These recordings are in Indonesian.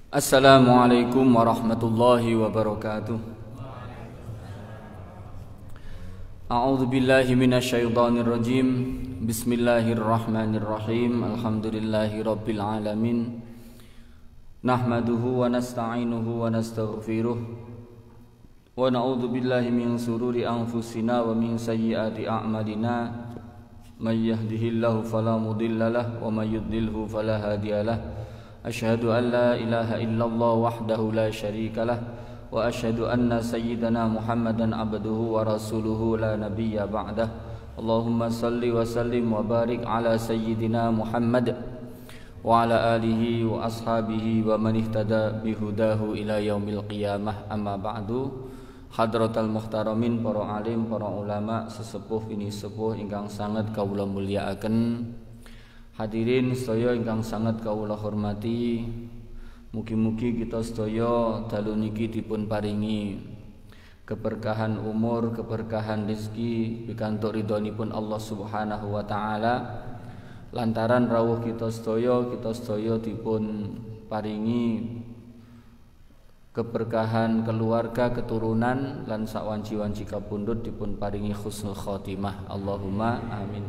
Assalamualaikum warahmatullahi wabarakatuh. A'udzu billahi minasyaitonir rajim. Bismillahirrahmanirrahim. Alhamdulillahi rabbil alamin. Nahmaduhu wa nasta'inuhu wa nastaghfiruh. Wa na'udzu billahi min shururi anfusina wa min sayyiati a'malina. May yahdihillahu fala mudilla lahu wa may yudlilhu fala hadiyalah. Asyhadu an la ilaha illallah wahdahu la syarika lah wa asyhadu anna sayyidana Muhammadan abduhu wa rasuluhu la nabiyya ba'dah. Allahumma salli wa sallim wa barik ala sayyidina Muhammad wa ala alihi wa ashabihi wa man ihtada bihudahu ila yaumil qiyamah. Amma ba'du. Hadratal muhtaramin, para alim, para ulama, sesepuh ini sepuh ingkang sangat kawula mulyakaken. Hadirin sedaya ingkang sangat kawula hormati, mugi-mugi kita sedaya dalu niki dipun paringi keberkahan umur, keberkahan rezeki pikantuk ridhonipun Allah Subhanahu wa taala. Lantaran rawuh kita sedaya dipun paringi keberkahan keluarga, keturunan lan sak wanci-wanci kapundhut dipun paringi husnul khotimah. Allahumma amin.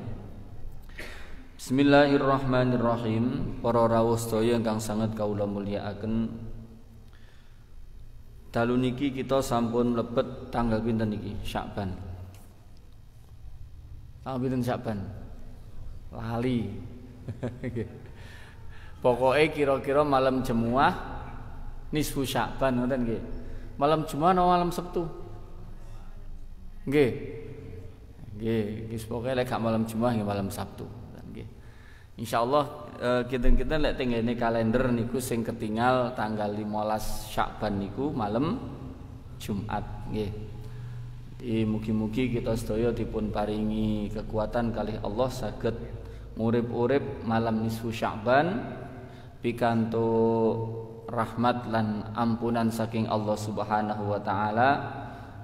Bismillahirrahmanirrahim. Para rawuh sedaya ingkang sanget kawula mulyakaken, dalu niki kita sampun mlebet tanggal pinten niki? Sya'ban. Tanggal pinten Sya'ban? Lali. Pokoke kira-kira malam Jumat nisfu Sya'ban ngoten nggih. Malam Jumat atau malam Sabtu? Nggih. Nggih, wis pokoke lek gak malam Jumat nggih malam Sabtu. Insyaallah kita lek tenggene kalender niku sing ketinggal tanggal 15 Sya'ban niku malam Jumat nggih. Mugi-mugi kita sedaya dipun paringi kekuatan kalih Allah saged ngurip-urip malam nisfu Sya'ban pikantuk rahmat lan ampunan saking Allah Subhanahu wa taala.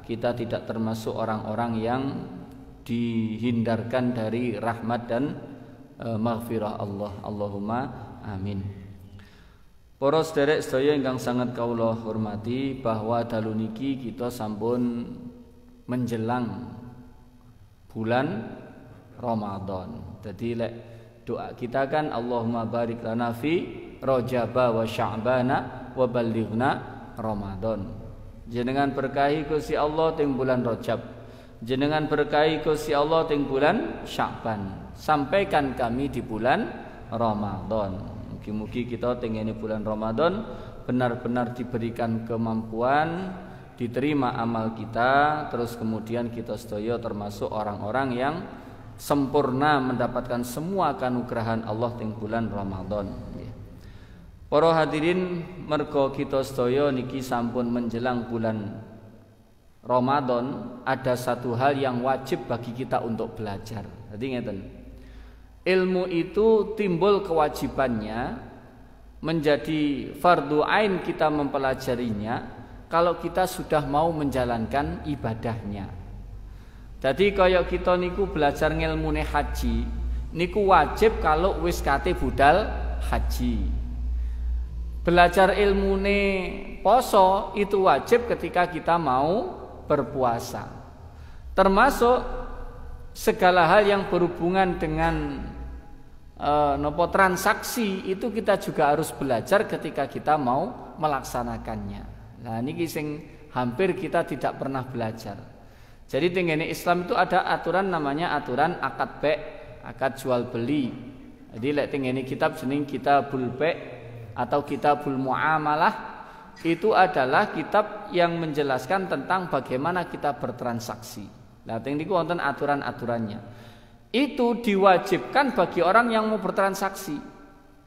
Kita tidak termasuk orang-orang yang dihindarkan dari rahmat dan maghfirah Allah. Allahumma amin. Para sederek sedaya ingkang sangat kawula hormati, bahwa dalu niki kita sampun menjelang bulan Ramadan. Jadi lek doa kita kan Allahumma barik lana fi Rajaba wa Sya'bana wa ballighna Ramadan. Jenengan berkahi Gusti Allah teng bulan Rajab, jenengan berkahi Gusti Allah teng bulan Sya'ban, sampaikan kami di bulan Ramadan. Mugi-mugi kita tengene bulan Ramadan benar-benar diberikan kemampuan, diterima amal kita, terus kemudian kita sedaya termasuk orang-orang yang sempurna mendapatkan semua kanugrahan Allah teng bulan Ramadan. Para hadirin, mergo kita sedaya niki sampun menjelang bulan Ramadan, ada satu hal yang wajib bagi kita untuk belajar. Jadi ngeten. Ilmu itu timbul kewajibannya, menjadi fardu ain kita mempelajarinya kalau kita sudah mau menjalankan ibadahnya. Jadi kaya kita niku belajar ngilmune haji niku wajib kalau wis kate budal haji. Belajar ilmune poso itu wajib ketika kita mau berpuasa. Termasuk segala hal yang berhubungan dengan transaksi itu kita juga harus belajar ketika kita mau melaksanakannya. Nah niki sing hampir kita tidak pernah belajar. Jadi tengene Islam itu ada aturan namanya aturan akad be', akad jual beli. Jadi lek tengene kitab jeneng Kitabul Be' atau Kitabul Muamalah, itu adalah kitab yang menjelaskan tentang bagaimana kita bertransaksi. Nah teng niku wonten aturan-aturannya. Itu diwajibkan bagi orang yang mau bertransaksi.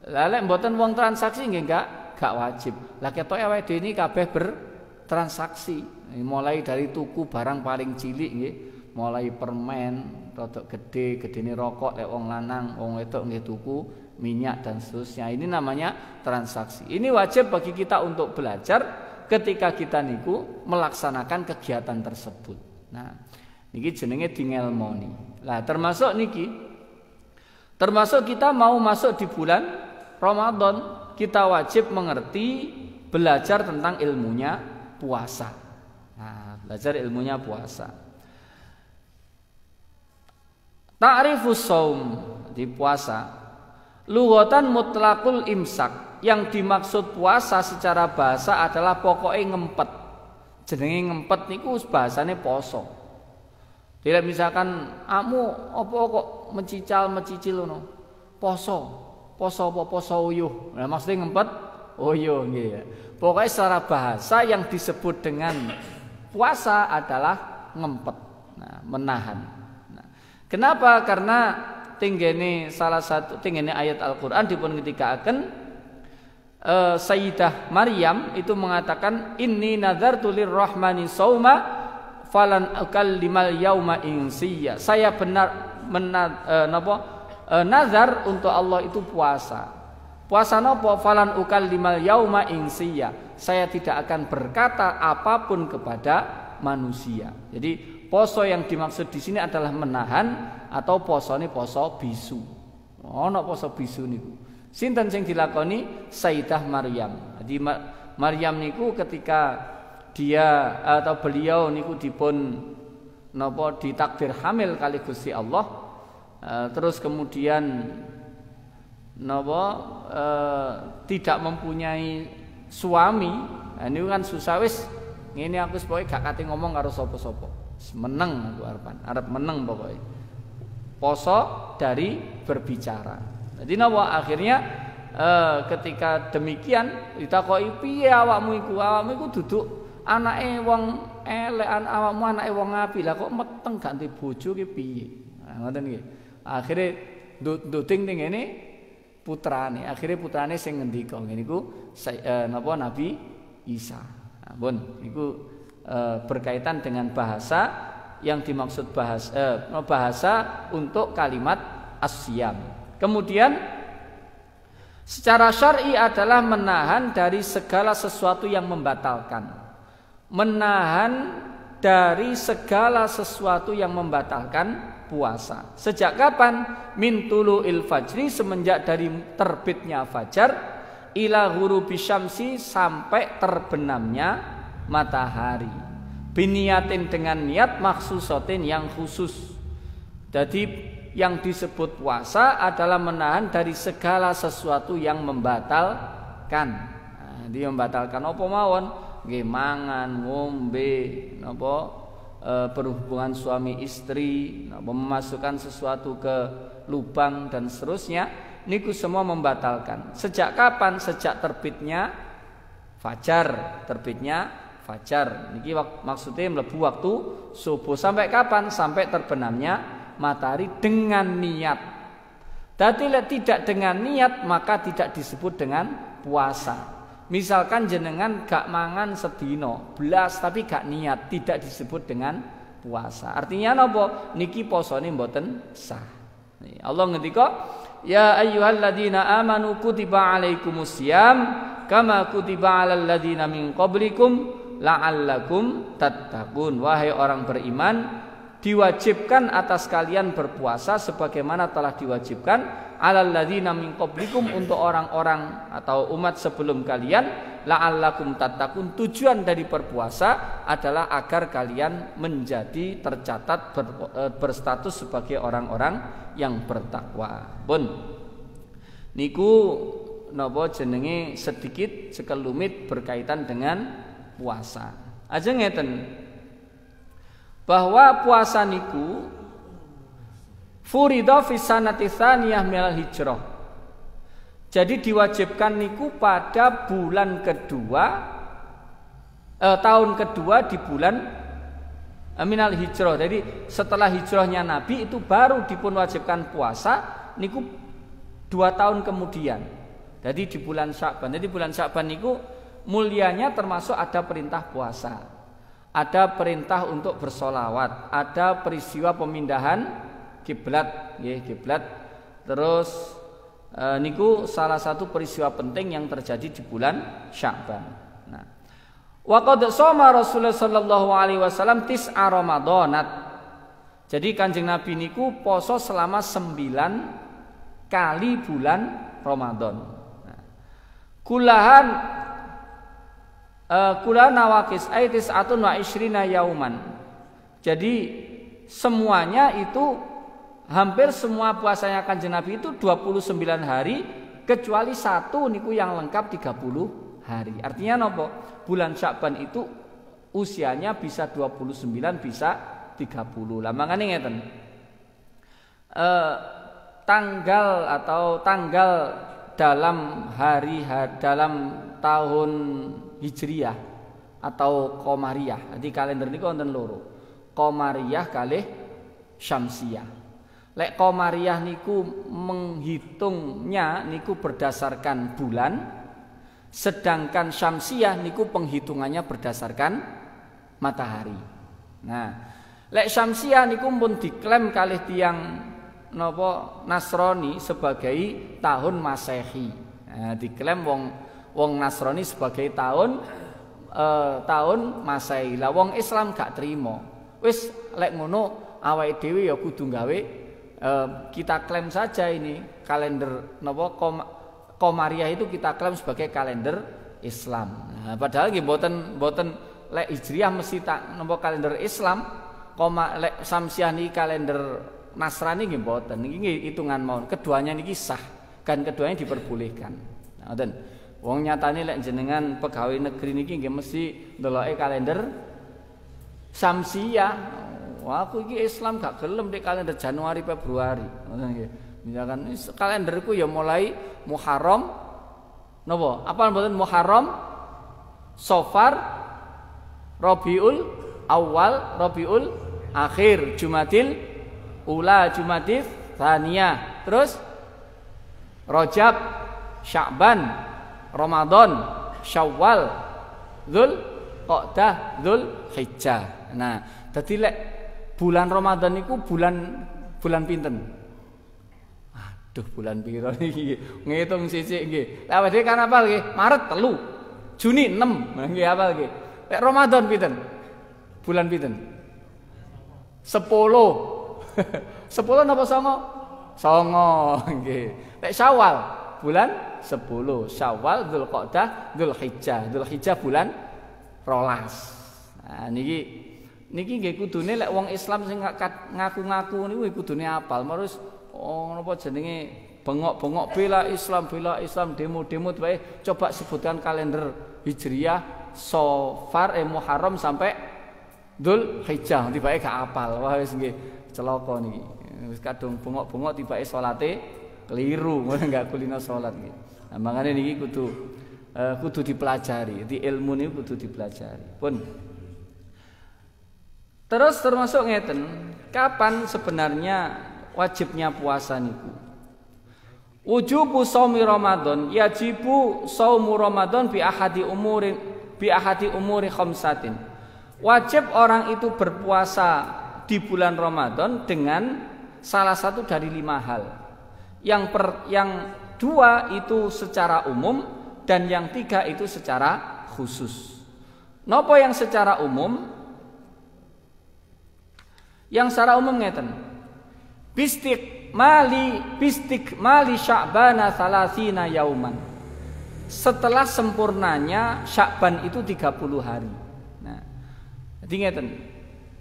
Lah lek mboten wong transaksi nggih gak wajib. Lah ketoke awake dhewe ini kabeh bertransaksi. Mulai dari tuku barang paling cilik nggih, mulai permen, rodok gede, gedene rokok lek wong lanang, wong wedok nggih tuku minyak dan seterusnya. Ini namanya transaksi. Ini wajib bagi kita untuk belajar ketika kita niku melaksanakan kegiatan tersebut. Nah, Niki jenenge dingelmoni. Lah termasuk kita mau masuk di bulan Ramadan, kita wajib mengerti, belajar tentang ilmunya puasa. Nah, belajar ilmunya puasa. Ta'rifus shaum, di puasa. Lughatan mutlaqul imsak. Yang dimaksud puasa secara bahasa adalah pokoknya ngempet. Jenenge ngempet niku bahasane poso. Tidak misalkan kamu apa kok mencicil ngono. Poso apa poso uyuh. Nah, maksudnya ngempet uyuh nggih ya. Pokoknya secara bahasa yang disebut dengan puasa adalah ngempet. Nah, menahan. Nah, kenapa? Karena tinggene salah satu tinggene ayat Al-Qur'an dipun ngendikaken Sayyidah Maryam itu mengatakan inni nadzartu lirrahmani shauma falan ukallimal yauma insiya. Saya nazar untuk Allah itu puasa. Puasa napa? Falan ukallimal yauma insiya. Saya tidak akan berkata apapun kepada manusia. Jadi poso yang dimaksud di sini adalah menahan atau poso bisu. Ono poso bisu niku. Sinten sing dilakoni? Sayyidah Maryam. Jadi Maryam niku ketika dia atau beliau niku dipun ditakdir hamil kali Gusti Allah, terus kemudian tidak mempunyai suami. Nah, ini kan susah wis ngene aku pokoke gak kate ngomong karo sapa-sapa. Meneng aku arep meneng pokoknya. Poso dari berbicara. Jadi akhirnya ketika demikian ditakoki piye awakmu iku duduk anake wong elekan, awakmu anake wong apik, lah kok meteng ganti bojo ki piye? Nah, ngoten nggih. Akhire nduting ning ngene putrane. Akhire putrane sing ngendika ngene niku Nabi Isa. Nah, pun niku berkaitan dengan bahasa yang dimaksud bahasa untuk kalimat as-siyam. Kemudian secara syar'i adalah menahan dari segala sesuatu yang membatalkan. Menahan dari segala sesuatu yang membatalkan puasa. Sejak kapan? Min tulu'il fajri, semenjak dari terbitnya fajar, ila ghurubi syamsi, sampai terbenamnya matahari. Biniyatin, dengan niat, maksusatin, yang khusus. Jadi yang disebut puasa adalah menahan dari segala sesuatu yang membatalkan. Nah, dia membatalkan apa mawon? Nggih mangan, ngombe, berhubungan suami istri, memasukkan sesuatu ke lubang dan seterusnya. Niku semua membatalkan. Sejak kapan? Sejak terbitnya fajar. Niki maksudnya mlebu waktu subuh. Sampai kapan? Sampai terbenamnya matahari dengan niat. Tapi tidak dengan niat maka tidak disebut dengan puasa. Misalkan jenengan gak mangan sedino belas tapi gak niat, tidak disebut dengan puasa. Artinya napa? Niki posone mboten sah. Allah ngendika, ya ayyuhalladzina amanu kutiba alaikumusiyam kama kutiba alal ladzina min qablikum la'allakum tattaqun. Wahai orang beriman, diwajibkan atas kalian berpuasa sebagaimana telah diwajibkan alal ladzina min qablikum, untuk orang-orang atau umat sebelum kalian, la'allakum tattaqun. Tujuan dari berpuasa adalah agar kalian menjadi tercatat berstatus sebagai orang-orang yang bertakwa. Pun niku napa jenenge sedikit sekelumit berkaitan dengan puasa. Aja ngeten bahwa puasa niku furida fi sanati tsaniyah minal hijrah. Jadi diwajibkan niku pada bulan kedua tahun kedua di bulan minal hijrah. Jadi setelah hijrahnya Nabi itu baru dipunwajibkan puasa niku 2 tahun kemudian. Jadi di bulan Sya'ban. Jadi bulan Sya'ban niku mulianya termasuk ada perintah puasa. Ada perintah untuk bersolawat, ada peristiwa pemindahan kiblat, kiblat. Terus niku salah satu peristiwa penting yang terjadi di bulan Sya'ban. Nah, wa qad shoma Rasulullah sallallahu alaihi wasallam tis'a Ramadanat. Jadi Kanjeng Nabi niku poso selama 9 kali bulan Ramadan. Kulahan nawakis aitis atun wa isrina yauman. Jadi semuanya itu hampir semua puasanya Kanjeng Nabi itu 29 hari kecuali satu niku yang lengkap 30 hari. Artinya nopo? Bulan Sya'ban itu usianya bisa 29 bisa 30. Lah mangane ngeten. Tanggal dalam dalam tahun Hijriyah atau Qamariyah. Jadi kalender niku wonten loro. Qamariyah kalih Syamsiyah. Lek Qamariyah niku menghitungnya niku berdasarkan bulan, sedangkan Syamsiyah niku penghitungannya berdasarkan matahari. Nah, lek Syamsiyah niku pun diklaim kalih tiyang napa Nasrani sebagai tahun Masehi. Nah, diklaim wong Nasrani sebagai tahun Masehi. Lah wong Islam gak trimo. Wis lek ngono awake dhewe ya kudu gawe kita klaim saja ini kalender napa Qamariyah itu kita klaim sebagai kalender Islam. Nah, padahal nggih mboten lek Hijriah mesti napa kalender Islam, lek Syamsiah niki kalender Nasrani nggih mboten. Niki hitungan mawon. Keduanya niki sah, kan keduanya diperbolehkan. Ngoten. Wong nyatane lek jenengan pegawai negeri niki nggih mesti ndeloke kalender Syamsiah. Wah, aku iki Islam gak gelem di kalender Januari Februari. Misalkan kalenderku ya mulai Muharram napa? Apa mboten Muharram, Safar, Rabiul Awal, Rabiul Akhir, Jumadil Ula, Jumadil Tsaniyah. Terus Rajab, Sya'ban, Ramadan, Syawal, Dzulqa'dah, Dzulhijjah. Nah, dadi lek bulan Ramadan niku bulan pinten? Aduh, bulan piro niki? Ngitung sithik nggih. Lah awake kan apal nggih? Maret 3, Juni 6. Nggih apal nggih. Lek Ramadan pinten? Bulan pinten? 10. 10 napa 9? 9 nggih. Lek Syawal bulan 10. Syawal, Dzulqa'dah, Dzulhijjah. Dzulhijjah bulan 12. Nah niki nggih kudune lek wong Islam sing ngaku-ngaku niku kudune apal. Terus napa jenenge bengok-bengok bela Islam, demo-demo bae coba sebutkan kalender Hijriyah Safar Muharram sampai Dzulhijjah tibake gak apal. Wah wis nggih celaka niki. Wis kadung bengok-bengok tibake salate keliru, enggak kulino salat nggih. Nah makane niki kudu dipelajari, di ilmu niku kudu dipelajari. Pun terus termasuk ngeten, kapan sebenarnya wajibnya puasa niku? Wujubu shaumi Ramadan, yajibu shaumu Ramadan bi ahadi umuri khamsatin. Wajib orang itu berpuasa di bulan Ramadan dengan salah satu dari 5 hal. Yang 2 itu secara umum dan yang 3 itu secara khusus. Nopo yang secara umum? Yang secara umum ngeten. Bistikmali Sya'bana 30 yauman. Setelah sempurnanya Sya'ban itu 30 hari. Nah, jadi ngeten.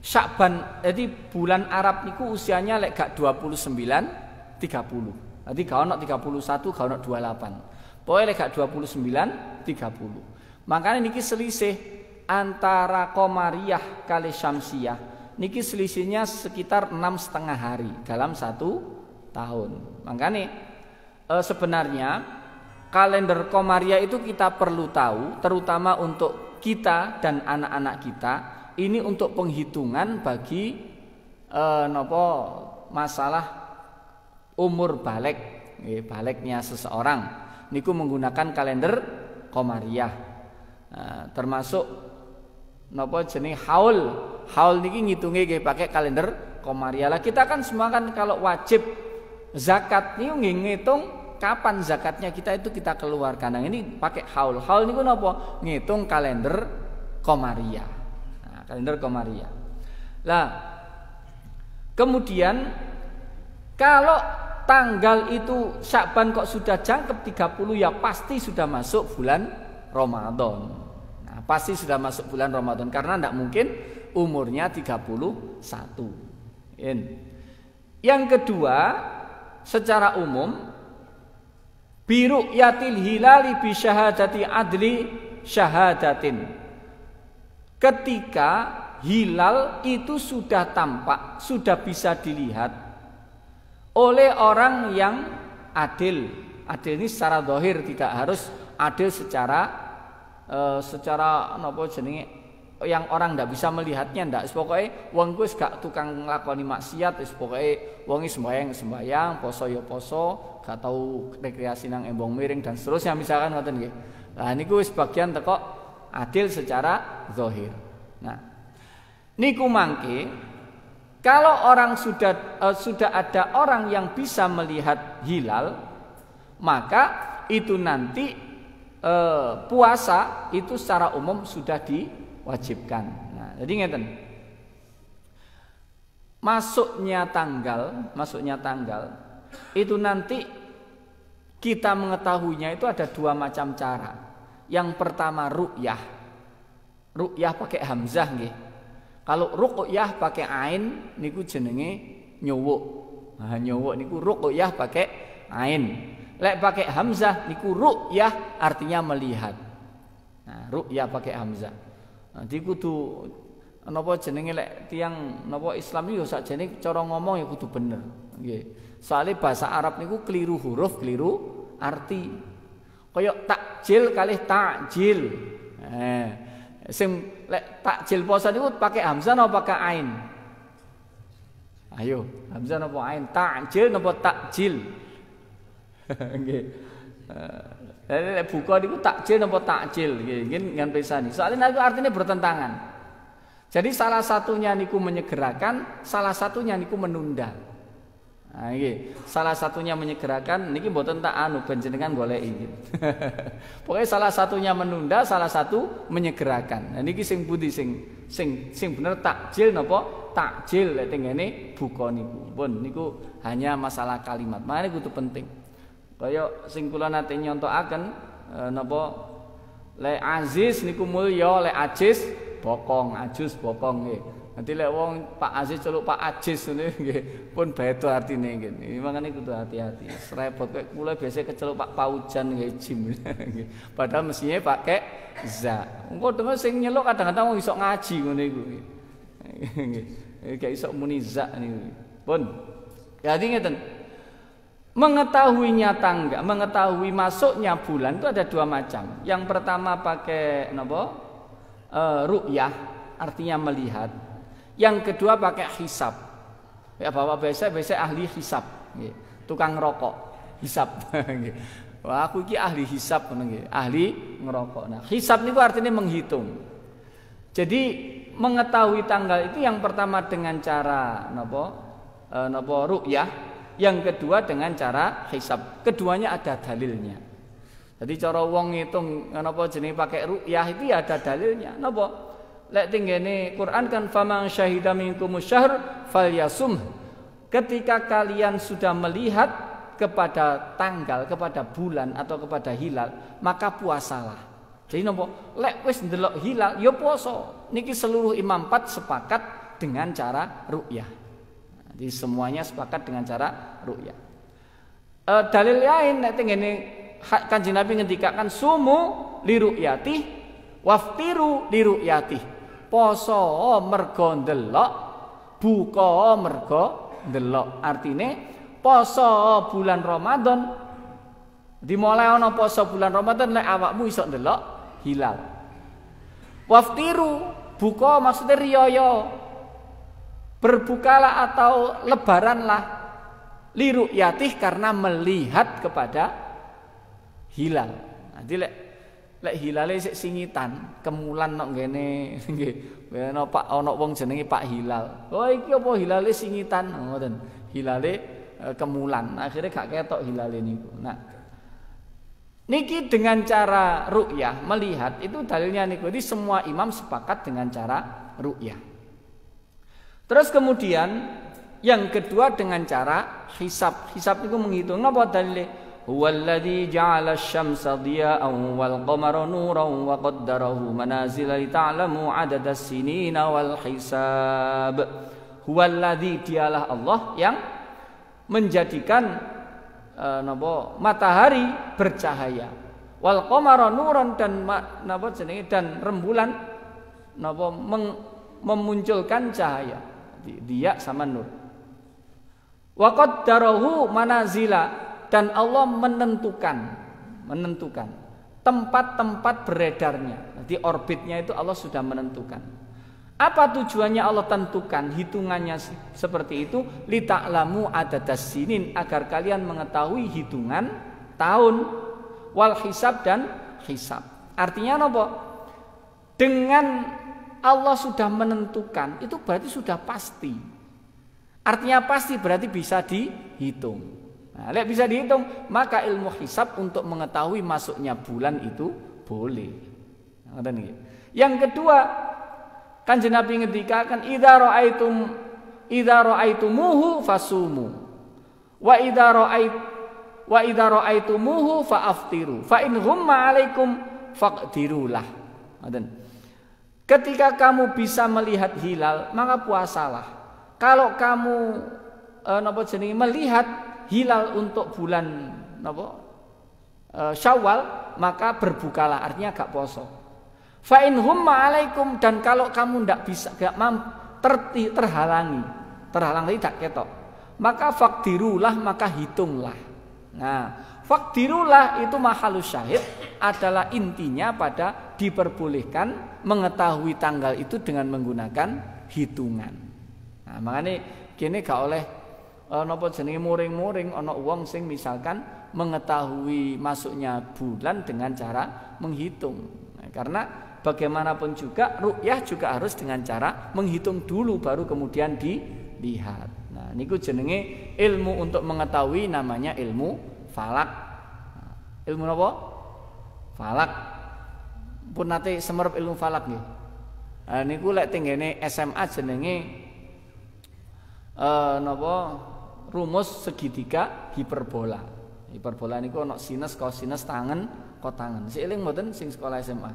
Sya'ban, jadi bulan Arab niku usianya lek gak 29 30. Jadi gak ono 31, gak ono 28. Pokoke lek gak 29 30. Makanya niki selisih antara Qamariyah kali Syamsiyah. Niki selisihnya sekitar 6,5 hari dalam 1 tahun. Makanya sebenarnya kalender Qamariyah itu kita perlu tahu, terutama untuk kita dan anak-anak kita. Ini untuk penghitungan bagi masalah umur balik, baliknya seseorang. Niku menggunakan kalender Qamariyah. Termasuk jenis haul niki ngitunge nggih pakai kalender Qamariyah. Lah kita kan semua kan kalau wajib zakat niku ngitung kapan zakatnya kita itu kita keluarkan. Nah, ini pakai haul. Haul niku napa? Ngitung kalender Qamariyah. Nah, kalender Qamariyah. Lah Kemudian kalau tanggal itu Sya'ban kok sudah jangkep 30 ya pasti sudah masuk bulan Ramadan. Nah, pasti sudah masuk bulan Ramadan karena tidak mungkin umurnya 31. Yang kedua, secara umum biru'yatil hilali bi syahadati adli syahadatin. Ketika hilal itu sudah tampak, sudah bisa dilihat oleh orang yang adil. Adil ini secara zahir, tidak harus adil secara napa jenenge yang orang tidak bisa melihatnya, ndak. Pokoke wong kuwi gak tukang nglakoni maksiat, wis pokoke wong iki sembayang, poso ya poso, gak tau rekreasi nang embong miring dan seterusnya misalkan ngoten nggih. Lah niku wis bagian teko adil secara zahir. Nah, niku mangke kalau orang sudah ada orang yang bisa melihat hilal, maka itu nanti puasa itu secara umum sudah diwajibkan. Nah, jadi ngeten. Masuknya tanggal itu nanti kita mengetahuinya itu ada dua macam cara. Yang pertama ru'yah. Ru'yah pakai hamzah nggih. Kalau ru'yah pakai ain niku jenenge nyuwuk. Nah, nyuwuk niku ru'yah pakai ain. Lek pakai hamzah niku ru'yah artinya melihat. Nah, ru'yah pakai hamzah. Nanti kudu napa jenenge lek tiyang napa Islam iki sakjane cara ngomong ya kudu bener. Nggih. Soale bahasa Arab niku keliru huruf, keliru arti. Kaya takjil kalih takjil. Sing lek takjil poso niku pakai hamzah napa pakai ain? Ayo, hamzah napa ain? Takjil napa takjil? Nggih. Lek buka niku takjil napa takjil? Nggih, ngan pisani. Soalnya niku artinya bertentangan. Jadi salah satunya niku menyegerakan, salah satunya niku menunda. Nah, iki salah satunya menyegerakan niki mboten tak anu ben jenengan goleki iki. Pokoknya salah satunya menunda, salah satu menyegerakan. Nah niki sing pundi sing bener takjil napa takjil lek tengene buka niku. Pun niku hanya masalah kalimat. Makane kudu penting. Kaya sing kula nate nyontokaken napa lek aziz niku mulya, lek ajis bokong, ajus bokong nggih. Nanti lek wong Pak Aziz celuk Pak Ajis ngene nggih pun beda artine nggih. Makane kudu hati-hati. Repot kok kula biasa keceluk Pak Paujan nggih Jim nggih. Padahal mestinya pakai za. Engko dengar sing nyeluk kadang-kadang wong iso ngaji ngono iku nggih. Kayak iso muni za niku. Pun. Jadi ngeten. Mengetahuinya tanggal, mengetahui masuknya bulan itu ada dua macam. Yang pertama pakai napa? Ru'yah, artinya melihat. Yang kedua pakai hisab. Ya bapak biasa ahli hisab, nggih. Tukang ngerokok, hisab nggih. Wah, aku iki ahli hisab ngono nggih, ahli ngerokok. Nah, hisab niku artinya menghitung. Jadi mengetahui tanggal itu yang pertama dengan cara napa ru'yah, yang kedua dengan cara hisab. Keduanya ada dalilnya. Jadi cara wong ngitung napa jenenge pakai ru'yah itu ya ada dalilnya. Napa? Lek tinggene Quran kan faman syahida minkumus syahr falyasum. Ketika kalian sudah melihat kepada tanggal, kepada bulan atau kepada hilal, maka puasalah. Jadi napa? Lek wis ndelok hilal ya puasa. Niki seluruh imam 4 sepakat dengan cara ru'yah. Jadi semuanya sepakat dengan cara ru'yah. Dalil lain nek tinggene Kanjeng Nabi ngendikakan sumu li ru'yati waftiru li ru'yati. Poso mergo ndelok, buka mergo ndelok. Artine poso bulan Ramadan dimulai ana poso bulan Ramadan lek awakmu iso ndelok hilal. Waftiru buka maksudnya riyaya. Berbukalah atau lebaranlah li ru'yatih karena melihat kepada hilal. Nanti lek hilale sik singitan, kemulan nok ngene nggih. Ana Pak ana wong jenenge Pak Hilal. Oh iki apa hilale singitan ngoten. Hilale kemulan. Akhirnya gak ketok hilale niku. Nah, niki dengan cara ru'yah melihat itu dalilnya niku. Jadi semua imam sepakat dengan cara ru'yah. Terus kemudian Yang kedua dengan cara hisab. Hisab itu menghitung. Napa dalile? Huwallazi ja'ala asy-syamsa diya'an wal qamara nuran wa qaddarahu manazila li ta'lamu 'adadas sinina wal hisab. Huwallazi, dialah Allah yang menjadikan matahari bercahaya. Wal qamara nuran, dan dan rembulan memunculkan cahaya. Dia sama nur. Wa qaddarahu manazila, dan Allah menentukan tempat-tempat beredarnya. Jadi orbitnya itu Allah sudah menentukan. Apa tujuannya Allah tentukan? Hitungannya seperti itu, li ta'lamu adadas sinin, agar kalian mengetahui hitungan tahun, wal hisab, dan hisab. Artinya apa? Dengan Allah sudah menentukan, itu berarti sudah pasti. Artinya pasti berarti bisa dihitung. Nah, lihat bisa dihitung, maka ilmu hisab untuk mengetahui masuknya bulan itu boleh. Yang kedua, Kanjeng Nabi ngendikakan idza ra'aitumuhu fasumu wa idza ra'aitumuhu fa'aftiru fa in humma 'alaikum faqdirulah. Ketika kamu bisa melihat hilal, maka puasalah. Kalau kamu melihat hilal untuk bulan Syawal, maka berbukalah, artinya gak poso. Fa in humma 'alaikum, dan kalau kamu ndak bisa, terhalang tidak ketok, maka faqdirulah, maka hitunglah. Nah, faqdirulah itu mahalus syahid, adalah intinya pada diperbolehkan mengetahui tanggal itu dengan menggunakan hitungan. Nah, makanya kini gak oleh muring-muring ana wong sing misalkan mengetahui masuknya bulan dengan cara menghitung. Nah, karena bagaimanapun juga ru'yah juga harus dengan cara menghitung dulu baru kemudian dilihat. Nah, niku jenenge ilmu untuk mengetahui, namanya ilmu falak. Nah, ilmu apa? Falak. Pun nate semerep ilmu falak nggih. Nah, niku lek tenggene SMA jenenge rumus segitiga hiperbola. Hiperbola niku ana sinus, kosinus, tangen, kotangen. Si eling mboten sing sekolah SMA?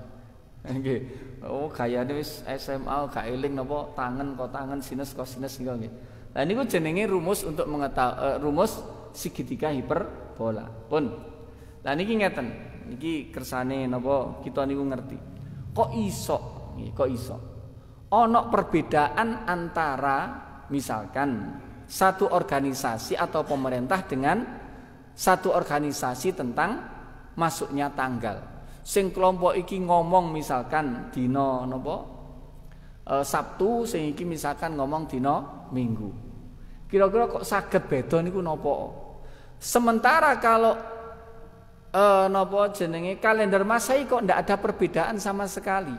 Nggih. Oh, gayane wis SMA gak eling napa tangen, kotangen, sinus, kosinus niku nggih. Lah niku jenenge rumus untuk mengetahui rumus segitiga hiperbola. Pun. Lah niki ngeten. Niki kersane napa kita niku ngerti. Kok iso? Kok iso? Ana perbedaan antara misalkan satu organisasi atau pemerintah dengan satu organisasi tentang masuknya tanggal. Sing kelompok iki ngomong misalkan dina Sabtu, sing iki misalkan ngomong dina Minggu. Kira-kira kok saged beda niku napa? Sementara kalau kalender Masehi kok ndak ada perbedaan sama sekali.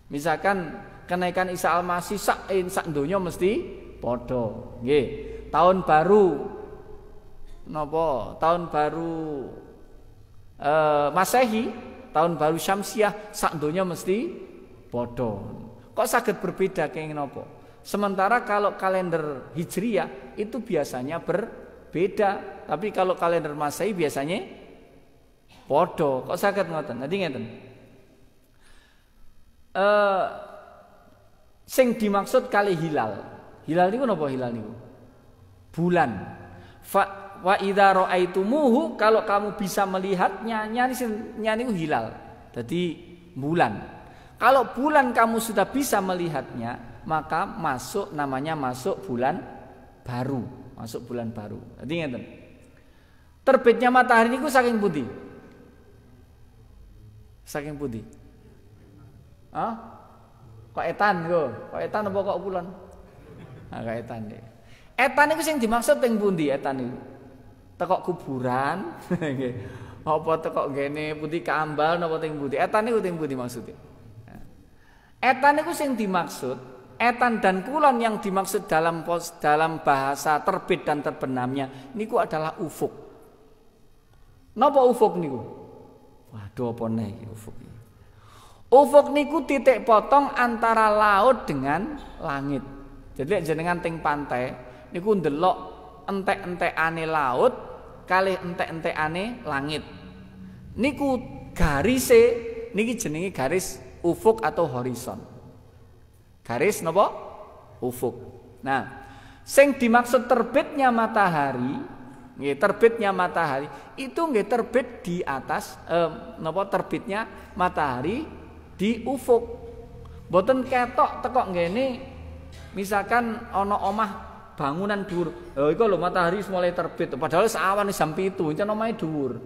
Misalkan kenaikan Isa Al-Masih sak donya mesti padha. Nggih. Tahun baru Masehi, tahun baru Syamsiah sak donya mesti padha. Kok saged berbeda kenging napa? Sementara kalau kalender Hijriyah itu biasanya berbeda, tapi kalau kalender Masehi biasanya padha. Kok saged ngoten? Nanti ngeten. Sing dimaksud kali hilal. Hilal niku napa hilal niku? Bulan. Wa idza ra'aitumuhu, kalau kamu bisa melihatnya, nya niku hilal. Jadi bulan. Kalau bulan kamu sudah bisa melihatnya, maka namanya masuk bulan baru, masuk bulan baru. Jadi ngeten. Terbitnya matahari niku saking pundi? Saking pundi? Kok etan kok? Kok etan apa kok bulan? Nah, kok etan deh. Etan itu sing dimaksud teng pundi etan itu? Tekok kuburan, nggih. Apa tekok gene pundi Kaambal napa teng pundi? Etan niku teng pundi maksudnya? Etan itu sing dimaksud, etan dan kulon yang dimaksud dalam bahasa terbit dan terbenamnya niku adalah ufuk. Napa ufuk niku? Waduh apa nih ufuk iki? Ufuk niku titik potong antara laut dengan langit. Jadi jenengan teng pantai, niku ndelok entek-entekane laut kalih entek-entekane langit. Niku garise niki jenenge garis ufuk atau horizon. Garis napa? Ufuk. Nah, sing dimaksud terbitnya matahari, nggih terbitnya matahari itu nggih terbit di atas napa terbitnya matahari di ufuk. Mboten ketok tekok ngene misalkan ana omah bangunan dhuwur. Lho iku lho matahari mulai terbit padahal sawan jam 7 encen omahe dhuwur.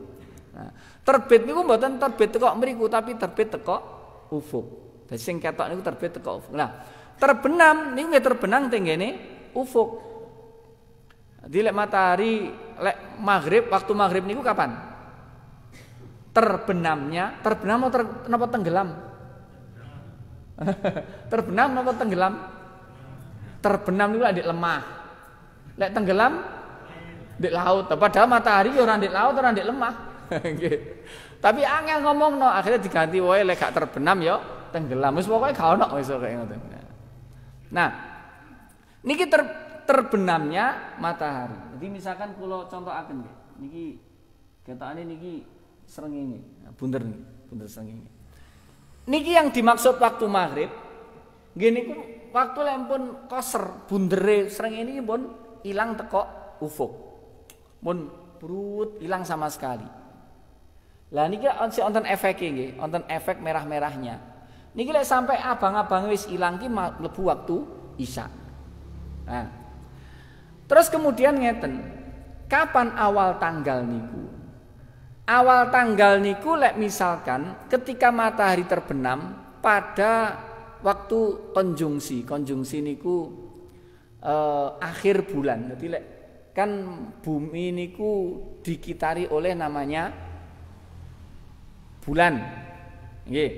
Nah, terbit niku mboten terbit tekok mriku tapi terbit tekok ufuk. Dadi sing ketok niku terbit tekok ufuk. Nah, terbenam niku nggih terbenang teng ngene ufuk. Jadi lek matahari lek maghrib waktu maghrib niku kapan? Terbenam atau napa tenggelam? Terbenam napa tenggelam? Terbenam niku lek lemah. Lek tenggelam di laut. Padahal matahari ora di laut ora di lemah. Nggih. Tapi angel ngomongno akhirnya diganti wae lek gak terbenam ya tenggelam. Wis pokoke gak ono wis kaya ngoten. Nah, niki terbenamnya matahari. Jadi misalkan kula contohaken nggih. Niki ketokane niki srengenge, bunder srengenge. Niki yang dimaksud waktu maghrib. Nggih niku waktu lempun koser bundere srengenge niki pun ilang teko ufuk. Mun brut ilang sama sekali. Lah niki wonten efeke nggih, wonten efek merah-merahnya. Niki lek sampai abang-abang wis ilang ki mlebu waktu isya. Nah, terus kemudian ngeten, kapan awal tanggal niku? Awal tanggal niku lek misalkan ketika matahari terbenam pada waktu konjungsi. Konjungsi niku akhir bulan. Jadi lek kan bumi niku dikitari oleh namanya bulan. Nggih.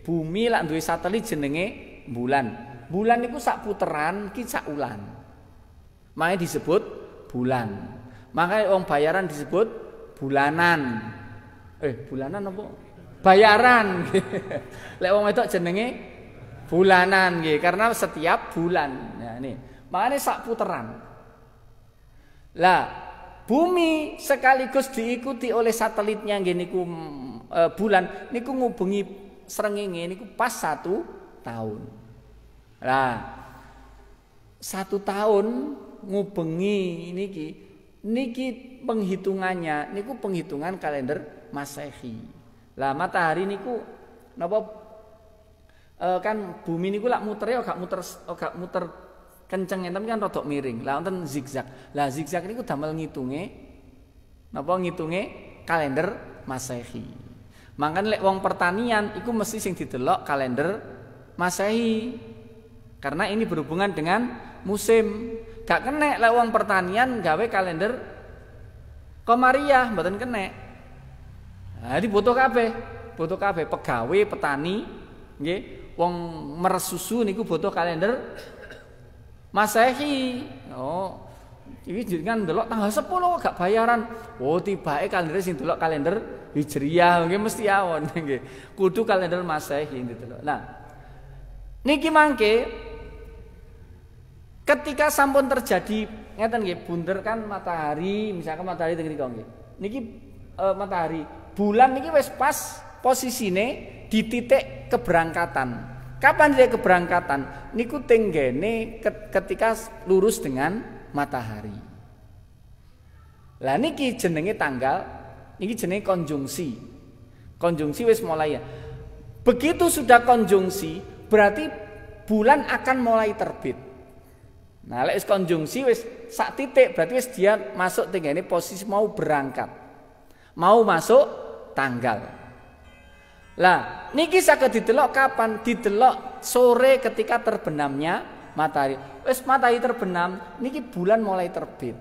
Bumi lak duwe satelit jenenge bulan. Bulan niku sak puteran ki sak ulan. Makanya disebut bulan. Makanya wong bayaran disebut bulanan. Bulanan apa? Bayaran. Lek wong wedok jenenge bulanan nggih, karena setiap bulan. Nah nih, makanya sak puteran. Lah, bumi sekaligus diikuti oleh satelitnya nggih niku bulan niku ngubengi srengenge niku pas 1 tahun. Lah, 1 tahun ngubengi niki penghitungannya niku penghitungan kalender Masehi. Lah matahari niku napa kan bumi niku lak mutere gak muter kenceng tapi kan rodok miring. Lah wonten zigzag. Lah zigzag niku damel ngitunge kalender Masehi. Mangkane lek wong pertanian iku mesti sing didelok kalender Masehi. Karena ini berhubungan dengan musim. Gak kena lek wong pertanian gawe kalender Komariah, mboten kena. Nah, butuh kabeh pegawai petani nggih, wong meres susu niku butuh kalender Masehi. Oh, iki jenengan ndelok tanggal 10 gak bayaran. Oh, tibake kalender sing ndelok kalender Hijriyah nggih mesti awon nggih. Kudu kalender Masehi ndelok. Nah, niki mangke ketika sampun terjadi ngeten nggih bunder kan matahari, misalkan matahari teng mriko nggih. Niki matahari, bulan niki wis pas posisine di titik keberangkatan. Kapan titik keberangkatan? Niku tenggene ketika lurus dengan matahari. Lah niki jenenge tanggal, niki jenenge konjungsi. Konjungsi wis mulai ya. Begitu sudah konjungsi, berarti bulan akan mulai terbit. Nah, lek wis konjungsi wis sak titik berarti wis dia masuk tenggene posisi mau berangkat. Mau masuk tanggal. Lah, niki saged didelok kapan? Didelok sore ketika terbenamnya matahari. Wis matahari terbenam, niki bulan mulai terbit.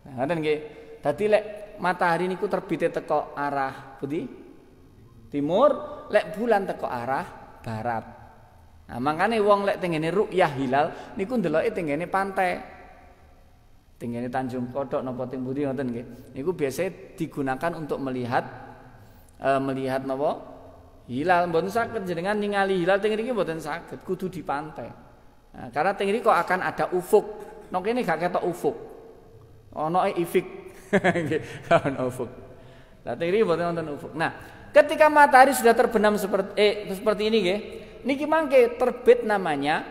Nah, ngoten nggih. Dadi lek matahari niku terbite teko arah pundi? Timur, lek bulan teko arah barat. Nah, makane wong lek tengene ru'yah hilal niku ndeloke tengene pantai. Tengene Tanjung Kodok napa teng pundi ngoten nggih. Niku biasanya digunakan untuk melihat napa? Hilal. Mboten saged jenengan ningali hilal teng mriki mboten saged, kudu di pantai. Nah, karena teng mriki kok akan ada ufuk. Nok kene gak ketok ufuk. Ono ifik. Nggih, ono ufuk. Lah tiri mboten wonten ufuk. Nah, ketika matahari sudah terbenam seperti ini nggih, niki mangke terbit namanya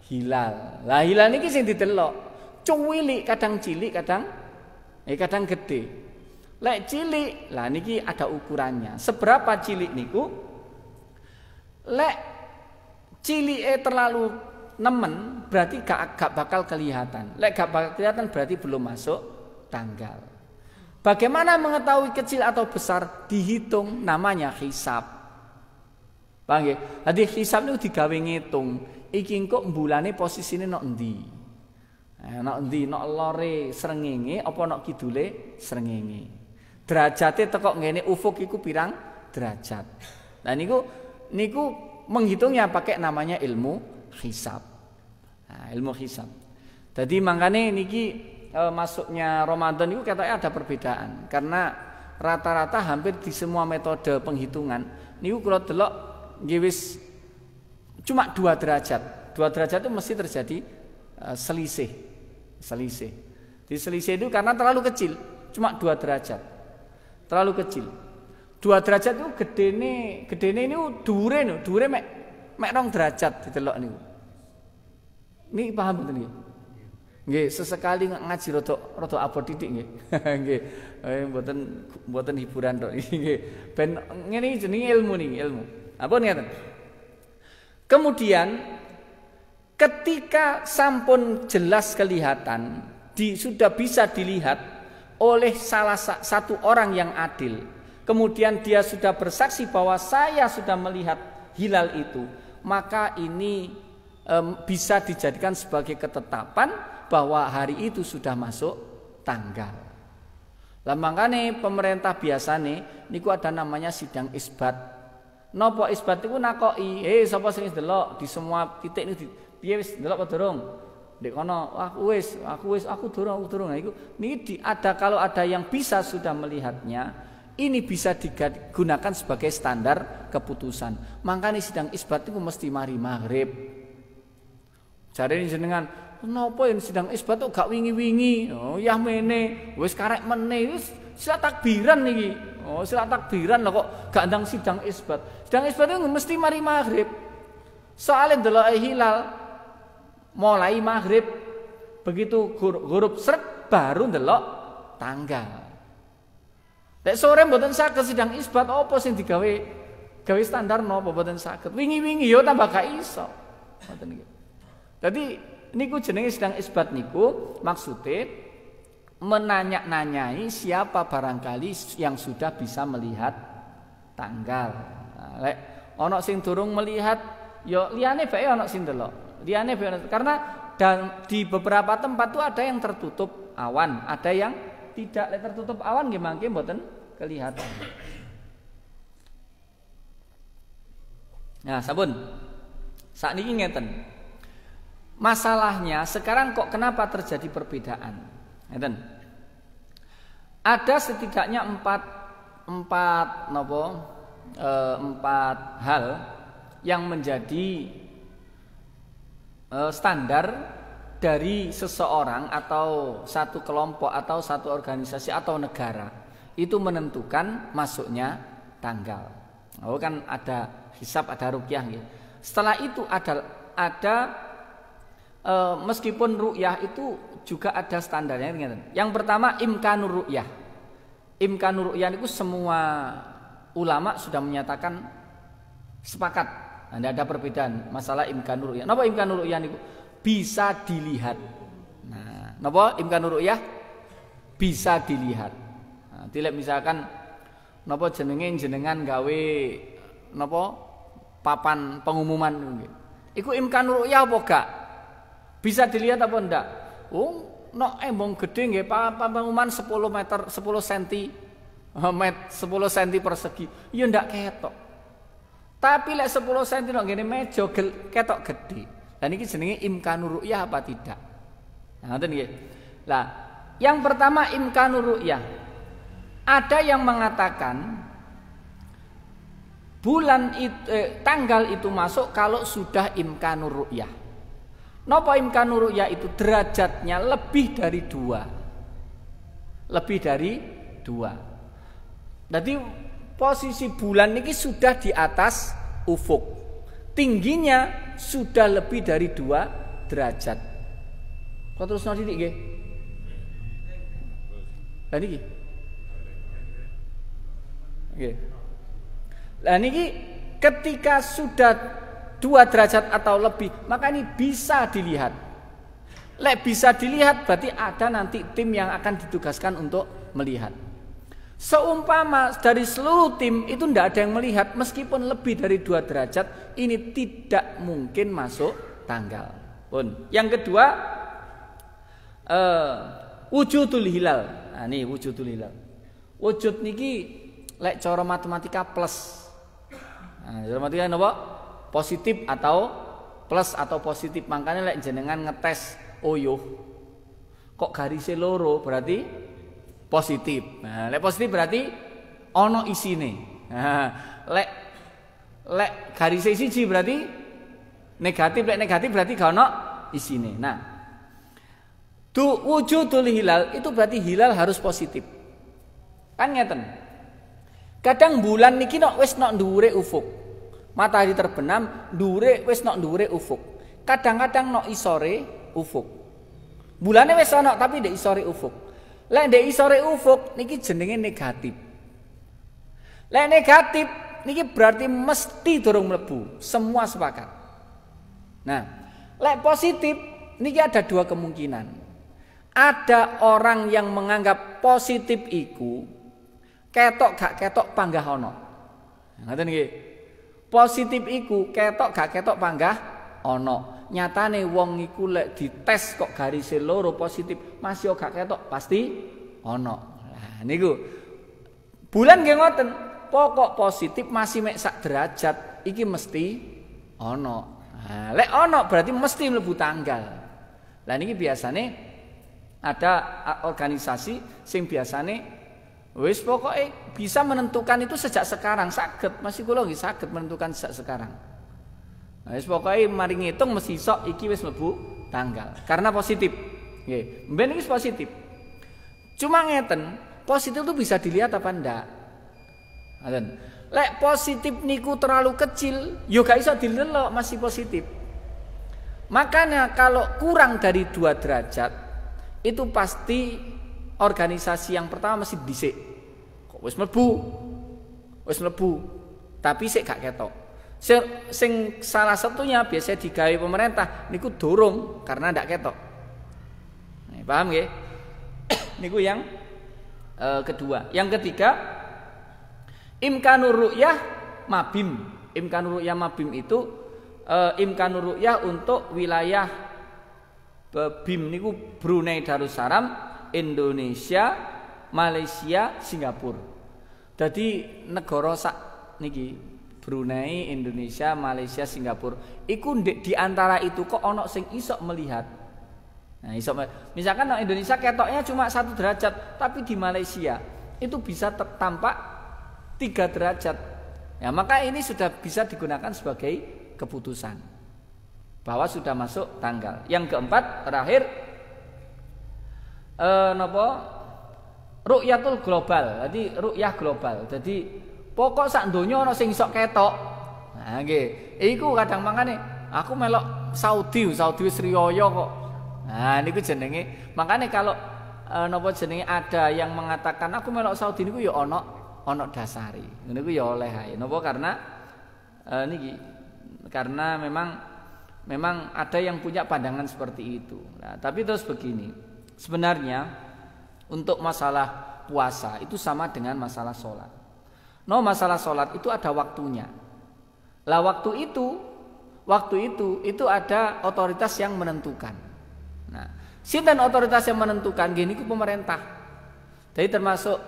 hilal. Lah hilal niki sing didelok. Cuwilik kadang cilik, kadang gede. Lek cilik, lah niki ada ukurannya. Seberapa cilik niku? Lek cilike terlalu nemen berarti gak bakal kelihatan. Lek gak bakal kelihatan berarti belum masuk tanggal. Bagaimana mengetahui kecil atau besar? Dihitung, namanya hisab. Paham nggih? Dadi hisab niku digawe ngitung. Iki engko mbulane posisine nok endi? Nok endi? Nok lore srengenge apa nok kidule srengenge? Derajate teko ngene ufuk iku pirang derajat. Nah niku menghitungnya pakai namanya ilmu hisab. Nah, ilmu hisab. Jadi makanya niki masuknya Ramadan itu katanya ada perbedaan karena rata-rata hampir di semua metode penghitungan niku kula delok nggih wis cuma 2 derajat. 2 derajat itu mesti terjadi selisih. Di selisih itu karena terlalu kecil, cuma 2 derajat. Terlalu kecil. 2 derajat itu gedene niku dhuwure mek 2 derajat didelok niku. Niki paham mboten niki? Nggih, sesekali ngaji rada abot titik nggih. Nggih. Mboten hiburan tok nggih. Ben ngene iki jenenge ilmu niki, ilmu. Apa ngeten? Kemudian ketika sampun jelas kelihatan, sudah bisa dilihat oleh salah satu orang yang adil. Kemudian dia sudah bersaksi bahwa saya sudah melihat hilal itu, maka ini bisa dijadikan sebagai ketetapan bahwa hari itu sudah masuk tanggal. Lah makane pemerintah biasane niku ada namanya sidang isbat. Napa isbat niku nakoki, sapa sing delok di semua titik niku piye wis delok apa durung? Ndek kono, aku durung. Nah, niki ada kalau ada yang bisa sudah melihatnya, ini bisa digunakan sebagai standar keputusan. Makanya sidang isbat itu mesti mari maghrib. Jarene jenengan, napa yen sidang isbat kok gak wingi-wingi? Oh, ya mene, wis karek meneh, wis sila takbiran niki. Oh, sila takbiran lho kok gak ndang sidang isbat. Sidang isbat itu mesti mari maghrib. Soale ndeloke hilal mulai maghrib, begitu huruf sret baru ndelok tanggal. Lek sore mboten saged sidang isbat apa sing digawe standar napa mboten saged. Wingi-wingi ya tambah gak iso. Ngoten niki. Dadi niku jenenge sidang isbat niku maksude menanya-nanyai siapa barangkali yang sudah bisa melihat tanggal. Nah, lek ana sing durung melihat ya liyane bae ana sing delok. Liyane bae karena di beberapa tempat tuh ada yang tertutup awan, ada yang tidak. Lek tertutup awan nggih mangke mboten kelihatan. Nah, sampun. Sakniki ngeten. Masalahnya sekarang kok kenapa terjadi perbedaan? Ngeten. Ada setidaknya empat hal yang menjadi standar dari seseorang atau satu kelompok atau satu organisasi atau negara itu menentukan masuknya tanggal. Oh kan ada hisab, ada ruqyah gitu. Setelah itu ada meskipun ruqyah itu juga ada standarnya. Yang pertama imkanur ruqyah. Imkanur ruqyah itu semua ulama sudah menyatakan sepakat. Tidak ada perbedaan masalah imkanur ruqyah. Napa imkanur ruqyah niku? Bisa dilihat. Nah, napa imkanur ruqyah? Bisa dilihat. Nah, tilek misalkan napa jenengan gawe napa papan pengumuman nggih. Iku imkanur ruqyah apa gak? Bisa dilihat apa ndak? Oh, nok embong gede nggih papan pengumuman 10 meter 10 cm 10 cm persegi. Ya ndak ketok. Tapi lek 10 cm nok ngene meja ketok gede. Dan ini jenenge imkanur ruqyah apa tidak? Nah, ngoten nggih. Lah, yang pertama imkanur ruqyah. Ada yang mengatakan tanggal itu masuk kalau sudah imkanur ruqyah. Napa imkanu ru'ya itu derajatnya lebih dari 2. Lebih dari 2. Jadi posisi bulan ini sudah di atas ufuk. Tingginya sudah lebih dari 2 derajat. Kok terus nanti nggih? Lah niki. Nggih. Lah niki ketika sudah 2 derajat atau lebih, maka ini bisa dilihat. Lek bisa dilihat berarti ada nanti tim yang akan ditugaskan untuk melihat. Seumpama dari seluruh tim itu tidak ada yang melihat, meskipun lebih dari 2 derajat, ini tidak mungkin masuk tanggal. Pun. Yang kedua, wujudul hilal. Nah, ini wujudul hilal. Wujud niki lek cara matematika plus. Nah, cara matematika napa? Positif atau plus atau positif. Makanya lek jenengan ngetes oyuh kok garisnya loro berarti positif. Nah, lek positif berarti ono isine. Nah, lek garisnya siji berarti negatif, lek negatif berarti gak ono isine. Nah, wujudul hilal itu berarti hilal harus positif. Kan ngeten. Kadang bulan niki wis nok dhuwure ufuk. Matahari terbenam dhuwure wis nok dhuwure ufuk. Kadang-kadang nok isore ufuk. Bulane wis ana tapi ndek isore ufuk. Lek ndek isore ufuk niki jenenge negatif. Lek negatif niki berarti mesti durung mlebu. Semua sepakat. Nah, lek positif niki ada 2 kemungkinan. Ada orang yang menganggap positif iku ketok gak ketok panggah ana. Ngoten nggih. Positif iku ketok gak ketok panggah ana. Nyatane wong iku lek dites kok garise loro positif, masih gak ketok pasti ana. Nah niku. Bulan nggih ngoten. Pokok positif masih mek sak derajat iki mesti ana. Nah, lek ana berarti mesti mlebu tanggal. Lah niki biasane ada organisasi sing biasane wis pokoknya bisa menentukan itu sejak sekarang, saged masih kula nggih saged menentukan sejak sekarang. Wis pokoknya mari ngitung mesti sok iki wis mlebu tanggal karena positif. Nggih, mben iki positif. Cuma ngeten, positif itu bisa dilihat apa ndak? Ngoten. Lek positif niku terlalu kecil, yo gak iso dilelok masih positif. Makanya kalau kurang dari 2 derajat itu pasti organisasi yang pertama mesti dhisik. Kok wis mlebu? Wis mlebu. Tapi sik gak ketok. Sing salah satunya biasa digawe pemerintah niku dorong karena ndak ketok. Nih, paham nggih? Niku yang kedua. Yang ketiga, imkanur ru'yah mabim. Imkanur ru'yah mabim itu imkanur ru'yah untuk wilayah BIM niku Brunei Darussalam, Indonesia, Malaysia, Singapura. Jadi negara sak niki Brunei, Indonesia, Malaysia, Singapura. Iku di antara itu kok ono sing iso melihat. Nah, iso misalkan no Indonesia ketoknya cuma 1 derajat, tapi di Malaysia itu bisa tampak 3 derajat. Ya, maka ini sudah bisa digunakan sebagai keputusan bahwa sudah masuk tanggal. Yang keempat terakhir ru'yatul global. Jadi ru'yah global. Jadi pokok sak donya ana sing iso ketok. Nah nggih, iku kadang mangane aku melok Saudi wis riyaya kok. Nah niku jenenge. Makane kalau jenenge ada yang mengatakan aku melok Saudi niku ya ana dasari. Niku ya oleh ae. Napa karena niki karena memang ada yang punya pandangan seperti itu. Nah, tapi terus begini, sebenarnya untuk masalah puasa itu sama dengan masalah sholat. No, masalah sholat itu ada waktunya. Lah waktu itu ada otoritas yang menentukan. Nah, sinten otoritas yang menentukan gini ku pemerintah. Jadi termasuk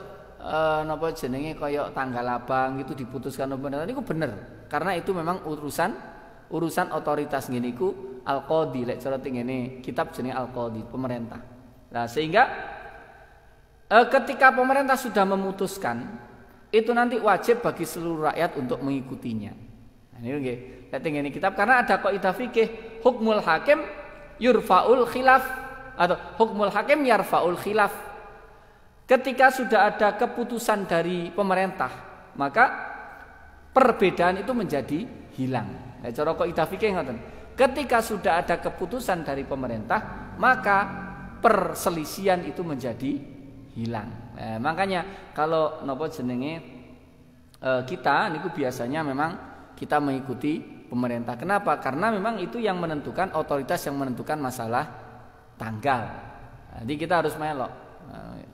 napa jenenge kaya tanggal abang itu diputuskan pemerintah niku bener. Karena itu memang urusan otoritas ngene iku al-qadhi lek cara ngene kitab jenenge al-qadhi pemerintah. Nah, sehingga ketika pemerintah sudah memutuskan itu nanti wajib bagi seluruh rakyat untuk mengikutinya. Nah, ini nggih lek ngene kitab karena ada kaidah fikih hukmul hakim yurfaul khilaf atau hukmul hakim yarfaul khilaf. Ketika sudah ada keputusan dari pemerintah, maka perbedaan itu menjadi hilang. Nah, cara kaidah fikih ngoten. Ketika sudah ada keputusan dari pemerintah, maka perselisihan itu menjadi hilang. Nah, makanya kalau napa jenenge kita niku biasanya memang kita mengikuti pemerintah. Kenapa? Karena memang itu yang menentukan, otoritas yang menentukan masalah tanggal. Jadi kita harus melok,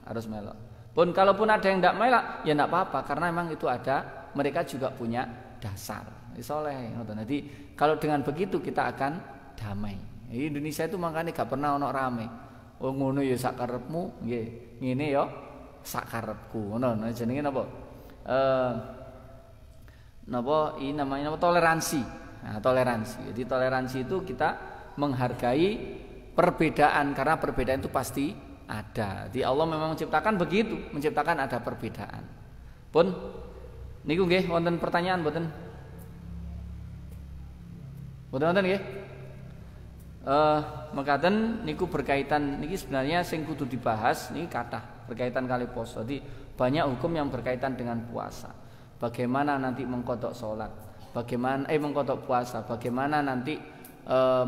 harus melok. Pun kalaupun ada yang tidak melok, ya tidak apa-apa, karena memang itu ada, mereka juga punya dasar. Soleh. Jadi kalau dengan begitu kita akan damai. Di Indonesia itu makanya gak pernah ono rame. Oh ngono ya sak karepmu, nggih. Ngene ya sak karepku. Ngono jenenge napa? Napa ini namanya toleransi. Nah, toleransi. Jadi toleransi itu kita menghargai perbedaan, karena perbedaan itu pasti ada. Jadi Allah memang menciptakan begitu, menciptakan ada perbedaan. Pun niku nggih wonten pertanyaan mboten? Mboten nggih? Mekaten niku berkaitan niki sebenarnya sing kudu dibahas niki kathah berkaitan kali poso. Jadi banyak hukum yang berkaitan dengan puasa. Bagaimana nanti mengkodok sholat, bagaimana mengkodok puasa, bagaimana nanti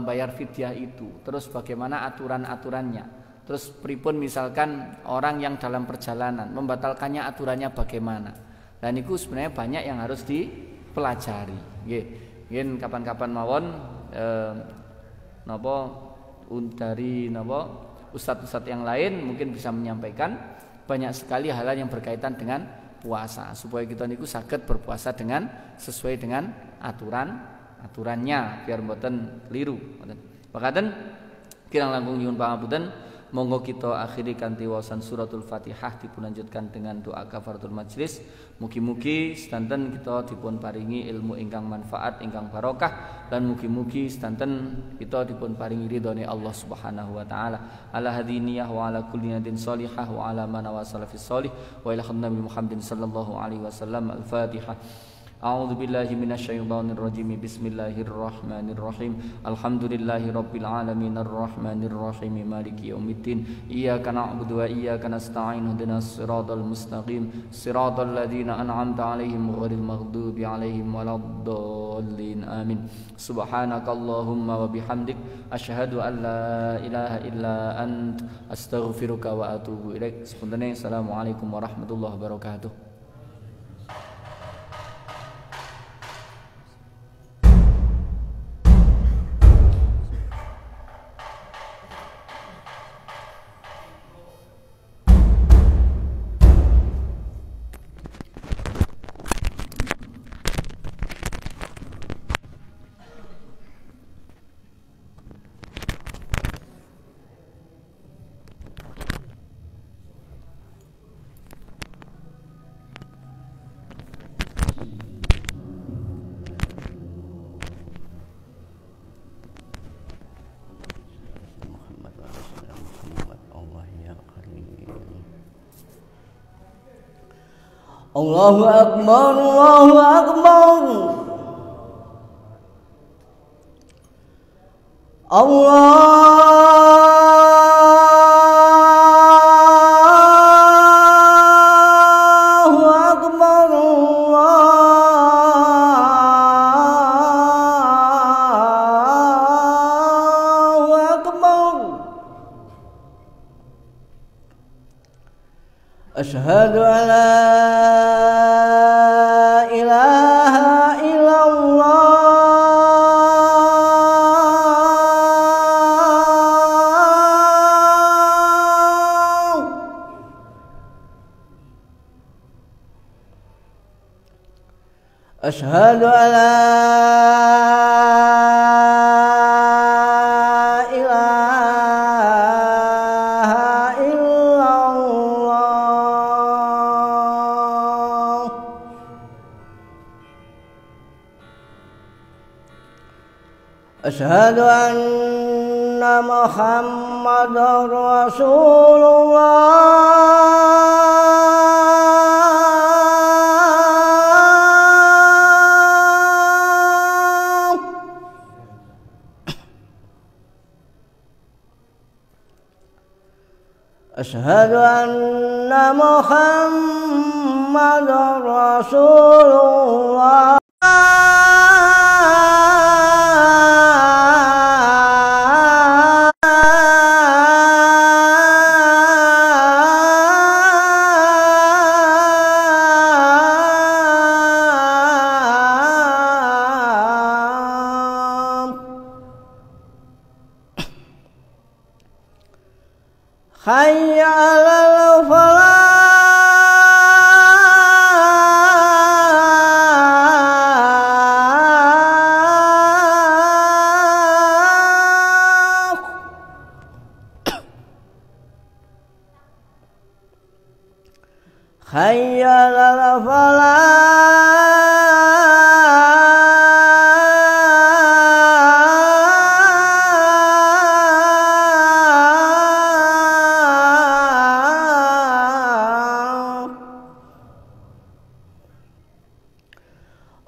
bayar fidyah itu, terus bagaimana aturan-aturannya, terus pripun misalkan orang yang dalam perjalanan membatalkannya aturannya bagaimana. Dan itu sebenarnya banyak yang harus dipelajari. Nggih, kapan-kapan mawon napa dari napa ustadz-ustadz yang lain mungkin bisa menyampaikan banyak sekali hal-hal yang berkaitan dengan puasa, supaya kita niku saged berpuasa dengan sesuai dengan aturannya biar mboten keliru. Makaten kirang langkung nyuwun pangapunten, monggo kita akhiri kanthi waosan suratul Fatihah dipunlanjutkan dengan doa kafaratul majlis. Mugi-mugi sedanten kita dipun paringi ilmu ingkang manfaat, ingkang barokah, dan mugi-mugi sedanten kita dipun paringi ridhone Allah Subhanahu wa taala. Ala hadiniyah wa ala kulli nadin salihah wa ala man wasala fis sholih wa ila Nabi Muhammadin sallallahu alaihi wasallam. Al-Fatihah. A'udzu billahi minasyaitonir rajim. Bismillahirrahmanirrahim. Alhamdulillahi rabbil alamin arrahmanir rahim maliki yaumiddin. Iyyaka na'budu wa iyyaka nasta'in. Ihdinas siratal mustaqim. Siratal ladzina an'amta 'alaihim ghairil maghdubi 'alaihim waladdallin. Amin. Subhanakallahumma wa bihamdik asyhadu an la ilaha illa ant astaghfiruka wa atubu ilaik. Assalamualaikum warahmatullahi wabarakatuh. Allahu Akbar, Allahu Akbar. Allahu Akbar, Allahu Akbar. Asyhadu an la ilaha illallah. Asyhadu an la Asyhadu anna Muhammadar Rasulullah. Asyhadu anna Muhammadar Rasulullah. Hayya 'alal falah. Hayya 'alal falah.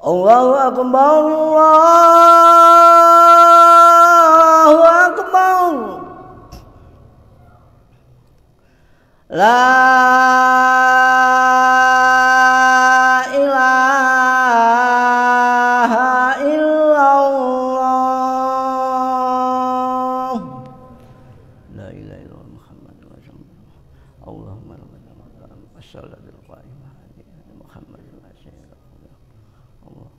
Allahu akbar, Allahu akbar. La ilaha illallah. La ilaha illallah Muhammadur Rasulullah. Allahumma rabbana wa salatul qa'imah Muhammadin wa sallallahu. Allah